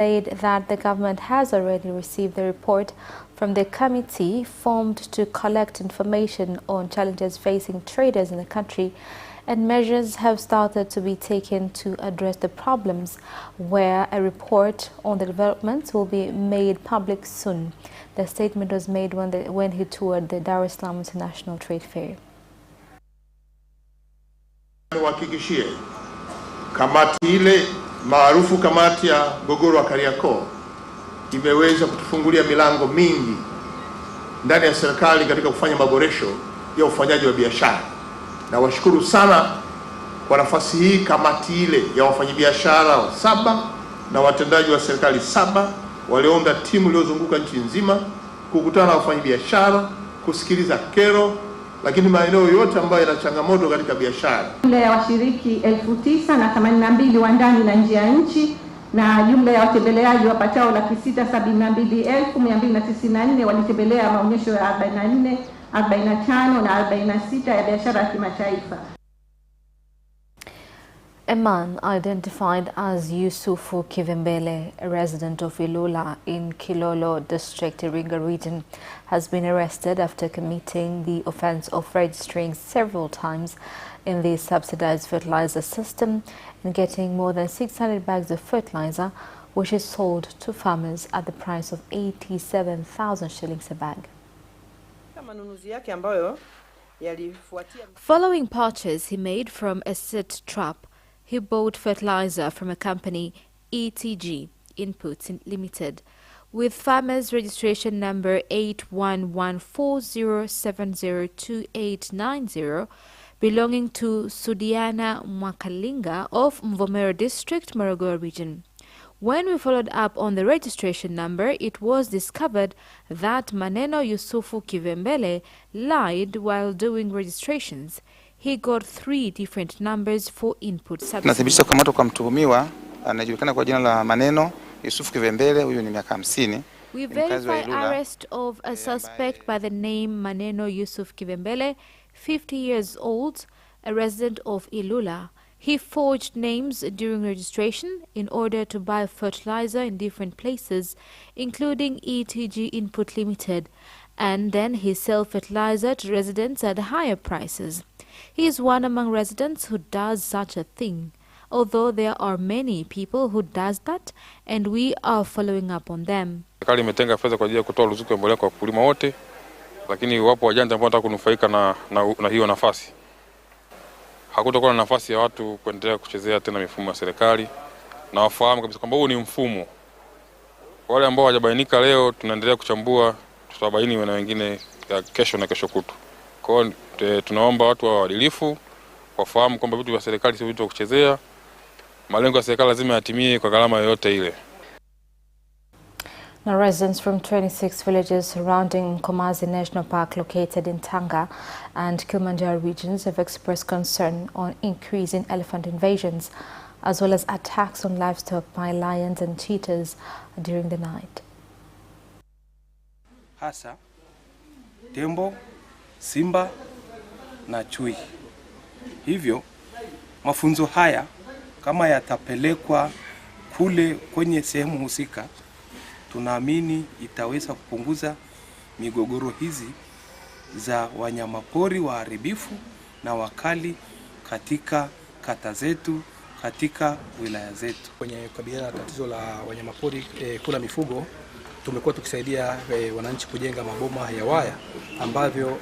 said that the government has already received the report from the committee formed to collect information on challenges facing traders in the country, and measures have started to be taken to address the problems, where a report on the developments will be made public soon. The statement was made when he toured the Dar es Salaam International Trade Fair. Niwahakikishie kamati ile maarufu kamati ya mgogoro wa Kariakoo imeweza kutufungulia milango mingi ndani ya serikali katika kufanya maboresho ya ufanyaji wa biashara. Na washukuru sana kwa nafasi hii kamati ile ya wafanyabiashara 7 na watendaji wa serikali 7 waliounda timu iliyozunguka nchi nzima kukutana na wafanyabiashara, kusikiliza kero, lakini maeneo yote ambayo yana changamoto katika biashara. Jumla ya washiriki 9,082 wa ndani na nje ya nchi na jumla ya watembeleaji wapatao 672,294 walitembelea maonyesho ya 44, 45 na 46 ya biashara ya kimataifa. A man identified as Yusufu Kivembele, a resident of Ilula in Kilolo District, Iringa region, has been arrested after committing the offense of registering several times in the subsidized fertilizer system and getting more than 600 bags of fertilizer, which is sold to farmers at the price of 87,000 shillings a bag. Following purchase he made from a sit trap, he bought fertilizer from a company, ETG Inputs Limited, with farmers registration number 811407028990, belonging to Sudiana Mwakalinga of Mvomero District, Morogoro region. When we followed up on the registration number, it was discovered that Maneno Yusufu Kivembele lied while doing registrations. He got 3 different numbers for input subsidies. Tunathibitisha kukamatwa kwa mtuhumiwa anajulikana kwa jina la Maneno Yusufu Kivembele, huyu ni miaka 50. We verify arrest of a suspect by the name Maneno Yusuf Kivembele, 50 years old, a resident of Ilula. He forged names during registration in order to buy fertilizer in different places, including ETG Input Limited, and then he sell fertilizer to residents at higher prices. He is one among residents who does such a thing, although there are many people who does that, and we are following up on them. Serikali imetenga fedha kwa ajili ya kutoa ruzuku ya mbolea kwa wakulima wote, lakini wapo wajanja ambao wanataka kunufaika na hiyo nafasi. Hakutakuwa na nafasi ya watu kuendelea kuchezea tena mifumo ya serikali, na wafahamu kabisa kwamba huu ni mfumo. Wale ambao hawajabainika leo tunaendelea kuchambua, tutabaini na wengine kesho na kesho kutu. Kwa hiyo tunaomba watu waadilifu wafahamu kwamba vitu vya serikali si vitu vya kuchezea. Malengo ya serikali lazima yatimie kwa gharama yoyote ile. Now, residents from 26 villages surrounding Komazi National Park located in Tanga and Kilimanjaro regions have expressed concern on increasing elephant invasions as well as attacks on livestock by lions and cheetahs during the night. Hasa tembo, simba na chui. Hivyo mafunzo haya kama yatapelekwa kule kwenye sehemu husika, tunaamini itaweza kupunguza migogoro hizi za wanyamapori waharibifu na wakali katika kata zetu, katika wilaya zetu. Kwenye kukabiliana na tatizo la wanyamapori kula mifugo, tumekuwa tukisaidia wananchi kujenga maboma ya waya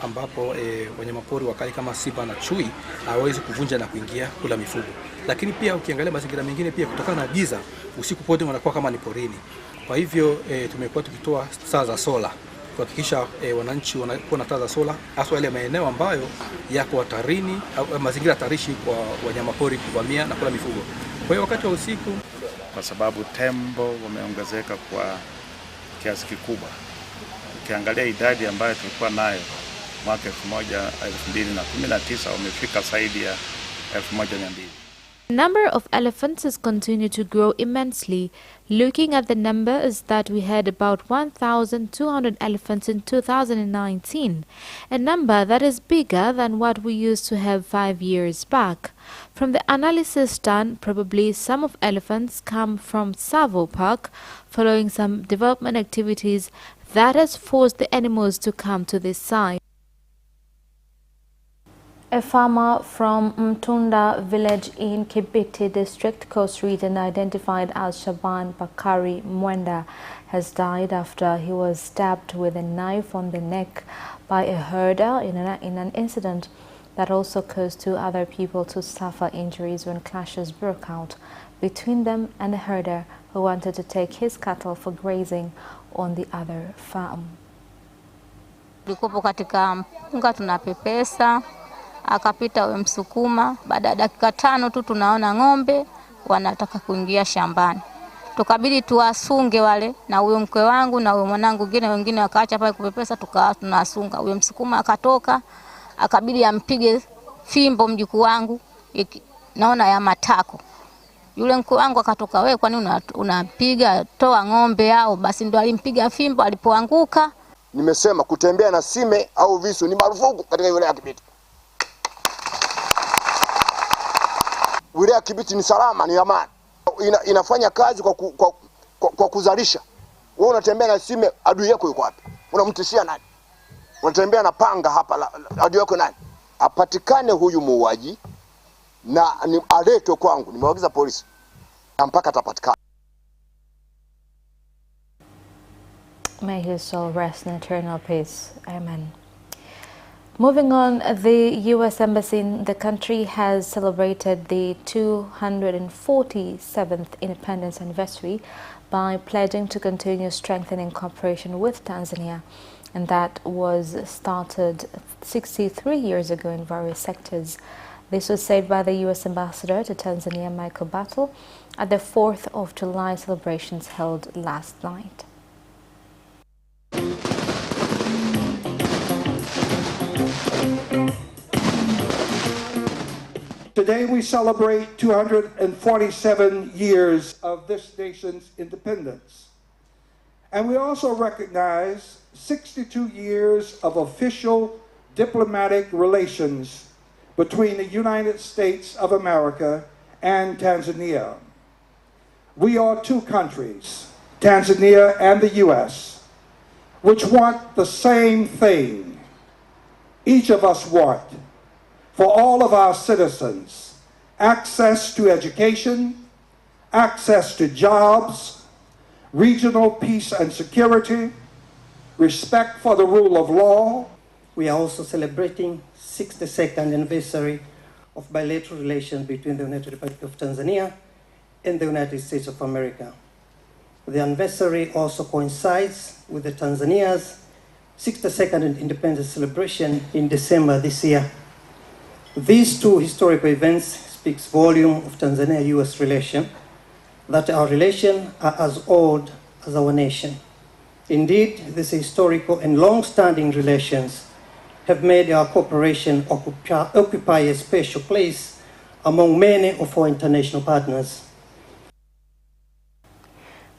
ambapo wanyamapori wakali kama simba na chui hawawezi kuvunja na kuingia kula mifugo. Lakini pia ukiangalia mazingira mengine pia kutokana na giza, usiku pote wanakuwa kama ni porini. Kwa hivyo tumekuwa tukitoa taa za sola kuhakikisha wananchi wanakuwa na taa za sola, hasa yale maeneo ambayo yako hatarini au mazingira hatarishi kwa wanyamapori kuvamia na kula mifugo. Kwa hiyo wakati wa usiku, kwa sababu tembo wameongezeka kwa kiasi kikubwa. Ukiangalia idadi ambayo tulikuwa nayo mwaka 2019 wamefika zaidi ya 1200. The number of elephants has continued to grow immensely. Looking at the number is that we had about 1,200 elephants in 2019, a number that is bigger than what we used to have 5 years back. From the analysis done, probably some of elephants come from Tsavo Park, following some development activities that has forced the animals to come to this site. A farmer from Mtunda village in Kibiti district, Coast Region, identified as Shaban Bakari Mwenda, has died after he was stabbed with a knife on the neck by a herder in an incident that also caused 2 other people to suffer injuries when clashes broke out between them and a herder who wanted to take his cattle for grazing on the other farm. Tulikuwa katika mpunga tunapepesa, akapita we Msukuma. Baada ya dakika 5 tu tunaona ng'ombe wanataka kuingia shambani. Tukabidi tuwasunge wale, na huyo mke wangu na huyo mwanangu wengine wakaacha pale kupepesa, tukawa tunasunga. Huyo Msukuma akatoka, akabidi ampige fimbo mjukuu wangu, naona ya matako. Yule mke wangu akatoka, wewe kwa nini unapiga, toa ng'ombe yao? Basi ndo alimpiga fimbo. Alipoanguka, nimesema kutembea na sime au visu ni marufuku katika wilaya ya Kibiti. Wilaya ya Kibiti ni salama, ni amani. Inafanya kazi kwa kuzalisha. Wewe unatembea na sime, adui yako yuko wapi? Unamtishia nani? Unatembea na panga hapa, adui yako nani? Apatikane huyu muuaji na aletwe kwangu. Nimewaagiza polisi na mpaka atapatikana. May his soul rest in eternal peace. Amen. Moving on, the U.S. Embassy in the country has celebrated the 247th independence anniversary by pledging to continue strengthening cooperation with Tanzania, and that was started 63 years ago in various sectors. This was said by the U.S. Ambassador to Tanzania, Michael Battle, at the 4th of July celebrations held last night. Today we celebrate 247 years of this nation's independence. And we also recognize 62 years of official diplomatic relations between the United States of America and Tanzania. We are 2 countries, Tanzania and the U.S., which want the same thing. Each of us want, for all of our citizens, access to education, access to jobs, regional peace and security, respect for the rule of law. We are also celebrating 62nd anniversary of bilateral relations between the United Republic of Tanzania and the United States of America. The anniversary also coincides with the Tanzania's 62nd independence celebration in December this year. These 2 historical events speaks volume of Tanzania-US relation, that our relations are as old as our nation. Indeed, these historical and long-standing relations have made our cooperation occupy a special place among many of our international partners.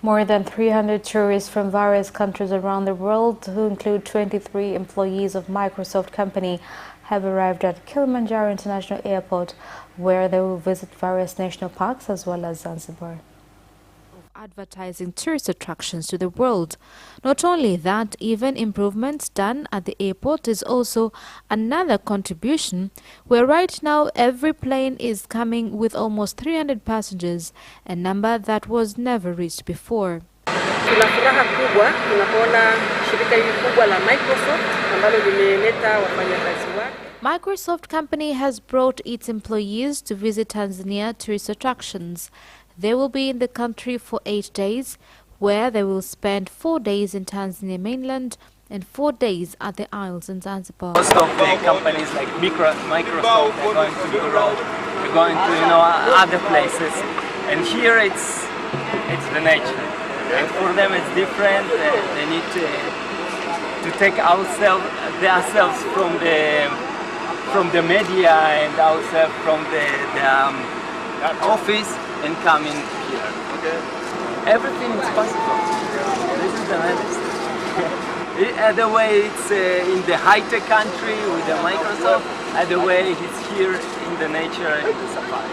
More than 300 tourists from various countries around the world, who include 23 employees of Microsoft company, have arrived at Kilimanjaro International Airport, where they will visit various national parks as well as Zanzibar. Advertising tourist attractions to the world. Not only that, even improvements done at the airport is also another contribution, where right now every plane is coming with almost 300 passengers, a number that was never reached before. Tuna furaha kubwa tunapoona shirika hili kubwa la Microsoft ambalo limeleta wafanyakazi wake. Microsoft company has brought its employees to visit Tanzania tourist attractions. They will be in the country for 8 days, where they will spend 4 days in Tanzania mainland and 4 days at the Isles in Zanzibar. Most of the companies like Microsoft are going to Europe, they're going to other places, and here it's the nature. And for them it's different. They need to take ourselves from the media and ourselves from office and come in here. Okay. Everything is possible. This is the honest. The way it's in the high-tech country with the Microsoft, and the way it's here in the nature in the safari.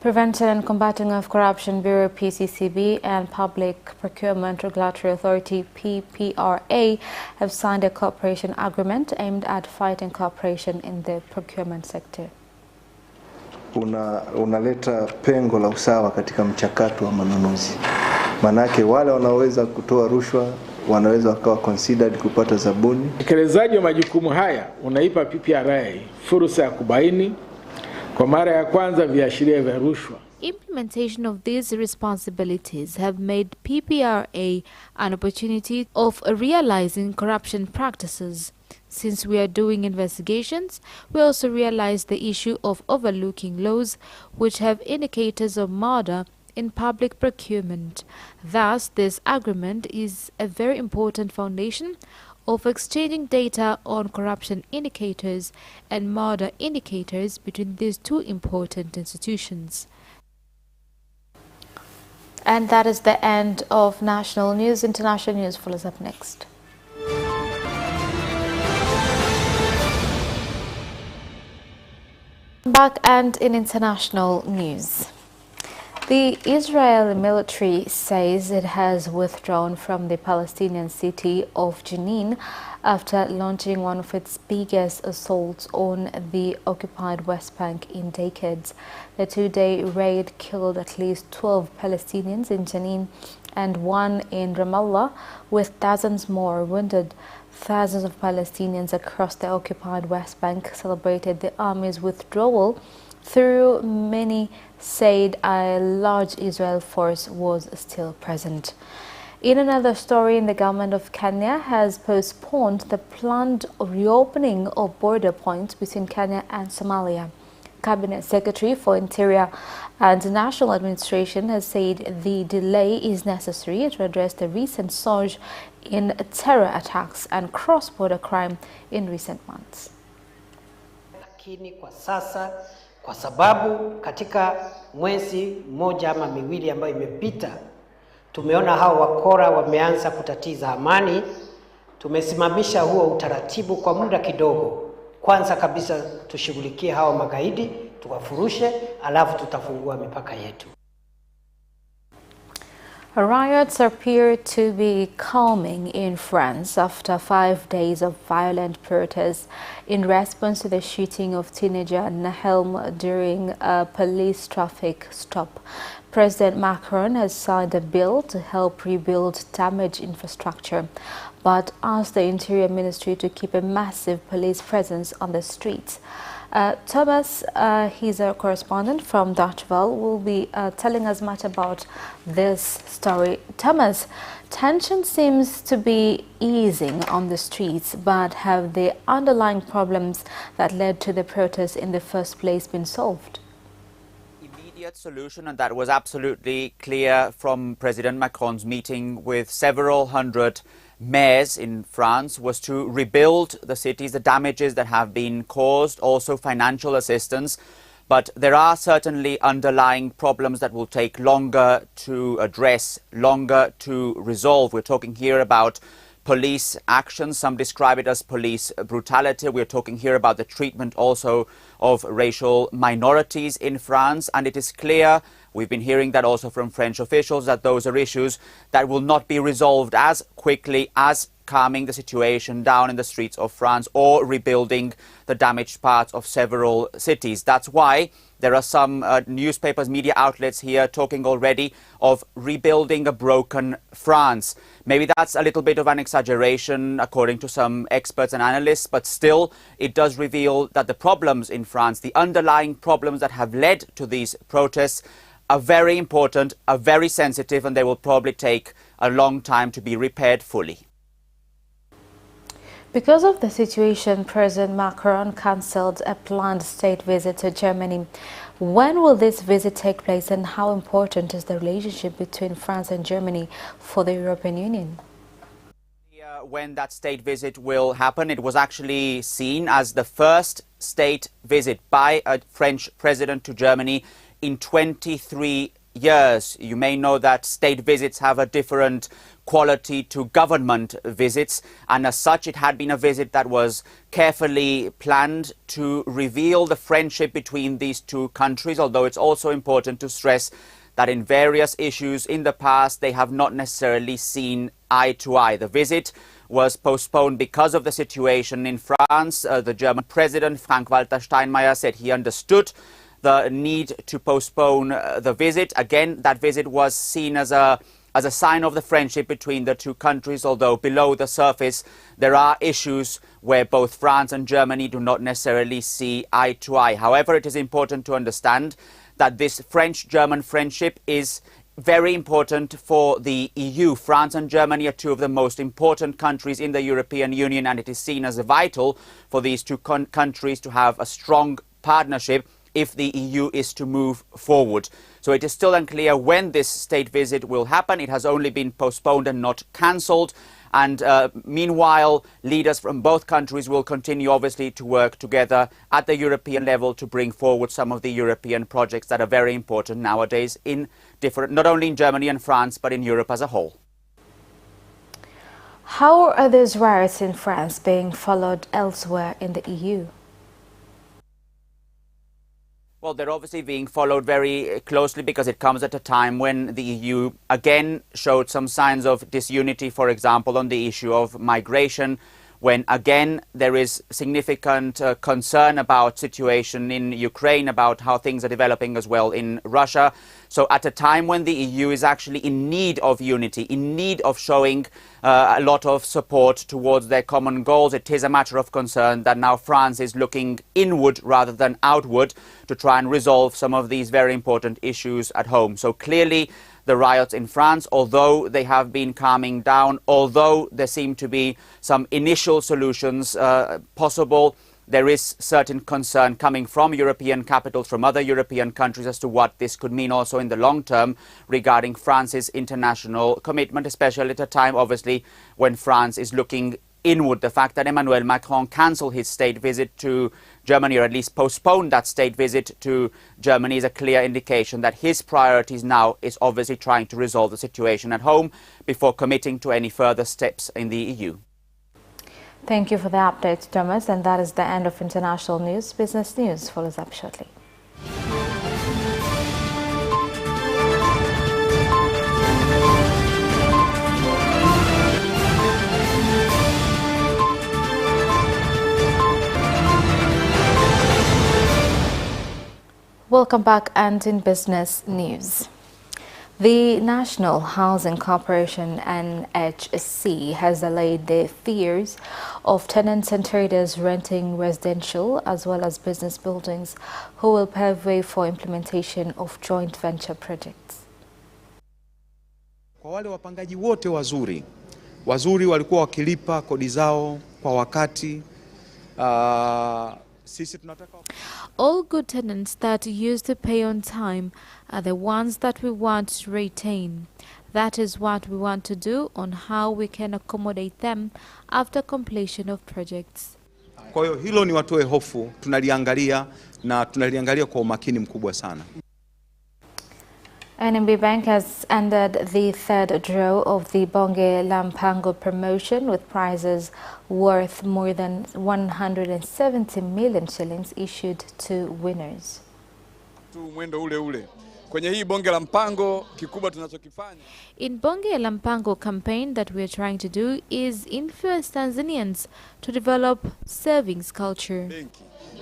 Prevention and Combating of Corruption Bureau PCCB and Public Procurement Regulatory Authority PPRA have signed a cooperation agreement aimed at fighting corruption in the procurement sector. Unaleta pengo la usawa katika mchakato wa manunuzi. Manake wale wanaoweza kutoa rushwa wanaweza wakawa considered kupata zabuni. Utekelezaji wa majukumu haya unaipa PPRA fursa ya kubaini kwa mara ya kwanza viashiria vya rushwa. Implementation of these responsibilities have made PPRA an opportunity of realizing corruption practices. Since we are doing investigations, we also realize the issue of overlooking laws which have indicators of murder in public procurement. Thus, this agreement is a very important foundation of exchanging data on corruption indicators and murder indicators between these two important institutions. And that is the end of national news. International news follows up next. Back and in international news. The Israeli military says it has withdrawn from the Palestinian city of Jenin after launching one of its biggest assaults on the occupied West Bank in decades. The two-day raid killed at least 12 Palestinians in Jenin and one in Ramallah, with dozens more wounded. Thousands of Palestinians across the occupied West Bank celebrated the army's withdrawal, though many said a large Israel force was still present. In another story, the government of Kenya has postponed the planned reopening of border points between Kenya and Somalia. Cabinet Secretary for Interior and National Administration has said the delay is necessary to address the recent surge in terror attacks and cross-border crime in recent months. Lakini kwa sasa, kwa sababu katika mwezi mmoja ama miwili ambayo imepita, tumeona hao wakora wameanza kutatiza amani. Tumesimamisha huo utaratibu kwa muda kidogo. Kwanza kabisa tushughulikie hao magaidi, tuwafurushe, alafu tutafungua mipaka yetu. Riots appear to be calming in France after 5 days of violent protests in response to the shooting of teenager Nahelm during a police traffic stop. President Macron has signed a bill to help rebuild damaged infrastructure, but asked the Interior Ministry to keep a massive police presence on the streets. Thomas, he's our correspondent from Deutsche Welle, will be telling us much about this story. Thomas, tension seems to be easing on the streets, but have the underlying problems that led to the protests in the first place been solved? Immediate solution, and that was absolutely clear from President Macron's meeting with several hundred mayors in France, was to rebuild the cities, the damages that have been caused, also financial assistance. But there are certainly underlying problems that will take longer to address, longer to resolve. We're talking here about police actions. Some describe it as police brutality. We're talking here about the treatment also of racial minorities in France. And it is clear, we've been hearing that also from French officials, that those are issues that will not be resolved as quickly as calming the situation down in the streets of France or rebuilding the damaged parts of several cities. That's why there are some newspapers, media outlets here talking already of rebuilding a broken France. Maybe that's a little bit of an exaggeration according to some experts and analysts, but still it does reveal that the problems in France, the underlying problems that have led to these protests, are very important, are very sensitive, and they will probably take a long time to be repaired fully. Because of the situation, President Macron cancelled a planned state visit to Germany. When will this visit take place, and how important is the relationship between France and Germany for the European Union? when that state visit will happen. It was actually seen as the first state visit by a French president to Germany in 23 years. You may know that state visits have a different quality to government visits, and as such it had been a visit that was carefully planned to reveal the friendship between these two countries, although it's also important to stress that in various issues in the past they have not necessarily seen eye to eye. The visit was postponed because of the situation in France. The German president, Frank-Walter Steinmeier, said he understood the need to postpone the visit. Again, that visit was seen as a sign of the friendship between the two countries, although below the surface there are issues where both France and Germany do not necessarily see eye to eye. However, it is important to understand that this French-German friendship is very important for the EU. France and Germany are two of the most important countries in the European Union, and it is seen as vital for these two countries to have a strong partnership if the EU is to move forward. So it is still unclear when this state visit will happen. It has only been postponed and not cancelled. And meanwhile, leaders from both countries will continue, obviously, to work together at the European level to bring forward some of the European projects that are very important nowadays not only in Germany and France, but in Europe as a whole. How are these riots in France being followed elsewhere in the EU? Well, they're obviously being followed very closely because it comes at a time when the EU again showed some signs of disunity, for example, on the issue of migration, when again there is significant concern about situation in Ukraine, about how things are developing as well in Russia. So at a time when the EU is actually in need of unity, in need of showing a lot of support towards their common goals, it is a matter of concern that now France is looking inward rather than outward to try and resolve some of these very important issues at home. So clearly the riots in France, although they have been calming down, although there seem to be some initial solutions possible, there is certain concern coming from European capitals, from other European countries, as to what this could mean also in the long term regarding France's international commitment, especially at a time, obviously, when France is looking inward. The fact that Emmanuel Macron cancelled his state visit to Germany, or at least postponed that state visit to Germany, is a clear indication that his priorities now is obviously trying to resolve the situation at home before committing to any further steps in the EU. Thank you for the update, Thomas. And that is the end of international news. Business news follows up shortly. Welcome back, and in business news. The National Housing Corporation, NHC, has allayed the fears of tenants and traders renting residential as well as business buildings, who will pave way for implementation of joint venture projects. Kwa wale wapangaji wote wazuri walikuwa wakilipa kodi zao kwa wakati. All good tenants that used to pay on time are the ones that we want to retain. That is what we want to do on how we can accommodate them after completion of projects. Kwa hiyo hilo ni watoe hofu, tunaliangalia na tunaliangalia kwa umakini mkubwa sana. NMB Bank has ended the third draw of the Bonge la Mpango promotion with prizes worth more than 170 million shillings issued to winners. Mwendo ule. Kwenye hii Bonge la Mpango kikubwa tunachokifanya. In Bonge la Mpango campaign that we are trying to do is influence Tanzanians to develop savings culture.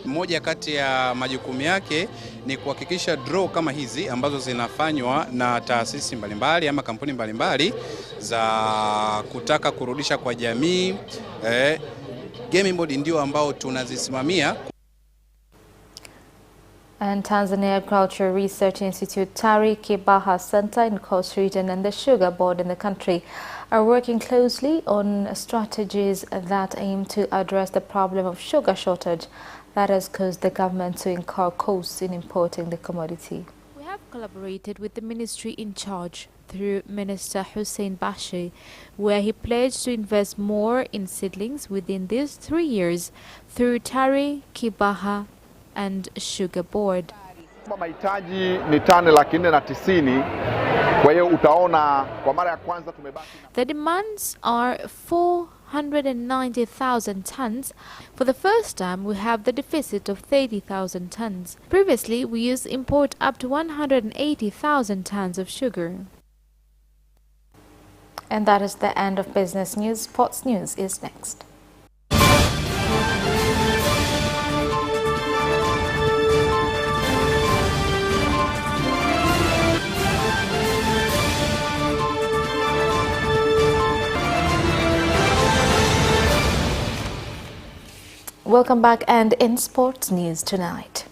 Moja kati ya majukumu yake ni kuhakikisha draw kama hizi ambazo zinafanywa na taasisi mbalimbali ama kampuni mbalimbali za kutaka kurudisha kwa jamii. Gaming board ndio ambao tunazisimamia. And Tanzania Agriculture Research Institute, TARI, Kibaha Center in Coast Region and the Sugar Board in the country are working closely on strategies that aim to address the problem of sugar shortage that has caused the government to incur costs in importing the commodity. We have collaborated with the ministry in charge through Minister Hussein Bashi, where he pledged to invest more in seedlings within these 3 years through TARI, Kibaha and Sugar Board. Mahitaji ni tani 490. Kwa hiyo utaona kwa mara ya kwanza tumebaki. The demands are 490,000 tons. For the first time, we have the deficit of 30,000 tons. Previously, we used to import up to 180,000 tons of sugar. And that is the end of business news. Sports news is next. Welcome back, and in sports news tonight,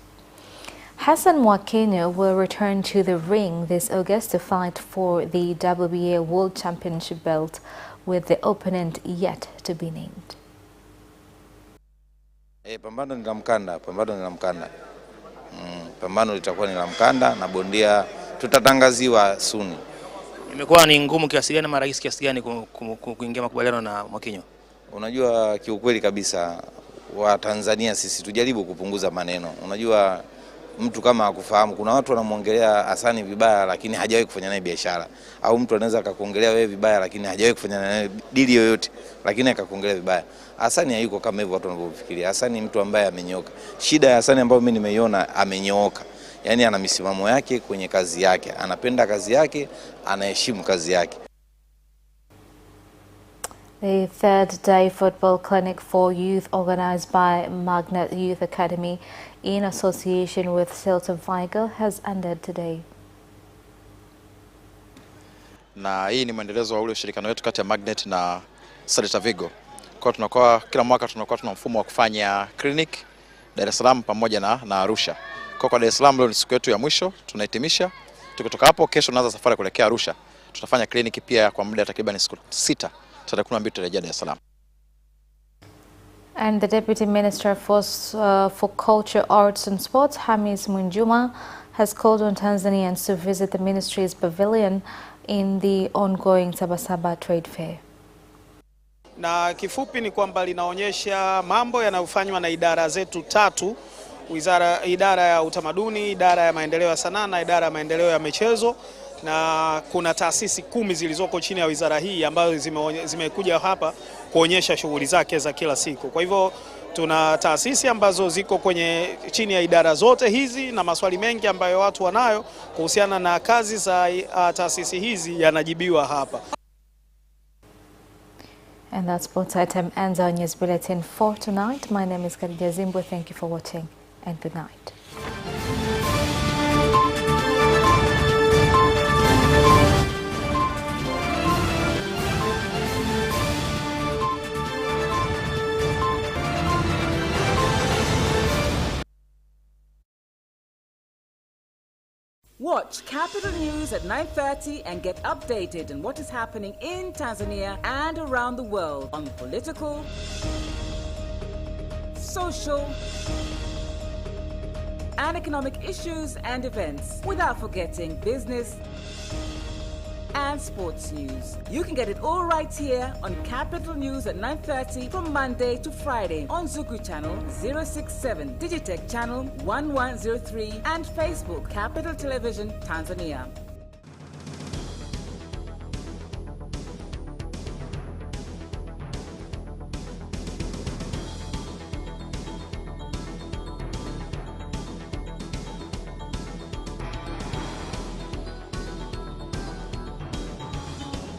Hassan Mwakinyo will return to the ring this August to fight for the WBA World Championship belt, with the opponent yet to be named. Pambano ni la mkanda, pambano litakuwa ni la mkanda na bondia tutatangaziwa soon. Imekuwa ni ngumu kiasi gani, mara kiasi gani kuingia makubaliano na Mwakinyo? Unajua, kiukweli kabisa wa Tanzania sisi tujaribu kupunguza maneno. Unajua, mtu kama akufahamu, kuna watu wanamuongelea Hasani vibaya lakini hajawahi kufanya naye biashara, au mtu anaweza akakuongelea wewe vibaya lakini hajawahi kufanya naye dili yoyote lakini akakuongelea vibaya. Hasani hayuko kama hivyo watu wanavyofikiria. Hasani ni mtu ambaye amenyooka. Shida ya Hasani ambayo mimi nimeiona, amenyooka. Yaani ana misimamo yake kwenye kazi yake, anapenda kazi yake, anaheshimu kazi yake. The third day football clinic for youth organized by Magnet Youth Academy in association with Silton Vigo has ended today. Na hii ni maendelezo wa ule ushirikiano wetu kati ya Magnet na Silton Vigo. Kwa tunakuwa kila mwaka tunakuwa tuna mfumo wa kufanya clinic Dar es Salaam pamoja na Arusha. Kwa Dar es Salaam leo ni siku yetu ya mwisho, tunahitimisha. Tukitoka hapo kesho tunaanza safari kuelekea Arusha. Tutafanya clinic pia kwa muda takriban siku 6. Dar es Salaam. And the Deputy Minister for Culture, Arts and Sports, Hamis Mwinjuma, has called on Tanzanians to visit the ministry's pavilion in the ongoing Sabasaba Trade Fair. Na kifupi ni kwamba linaonyesha mambo yanayofanywa na idara zetu tatu, idara ya utamaduni, idara ya maendeleo ya sanaa na idara ya maendeleo ya michezo. Na kuna taasisi 10 zilizoko chini ya wizara hii ambazo zimekuja hapa kuonyesha shughuli zake za kila siku. Kwa hivyo tuna taasisi ambazo ziko kwenye chini ya idara zote hizi, na maswali mengi ambayo watu wanayo kuhusiana na kazi za taasisi hizi yanajibiwa hapa. And that sports item ends our news bulletin for tonight. My name is Khadija Zimbwe. Thank you for watching and good night. Watch Capital News at 9:30 and get updated on what is happening in Tanzania and around the world on political, social, and economic issues and events, without forgetting business and sports news. You can get it all right here on Capital News at 9:30 from Monday to Friday on Zuku Channel 067, Digitech Channel 1103, and Facebook Capital Television Tanzania.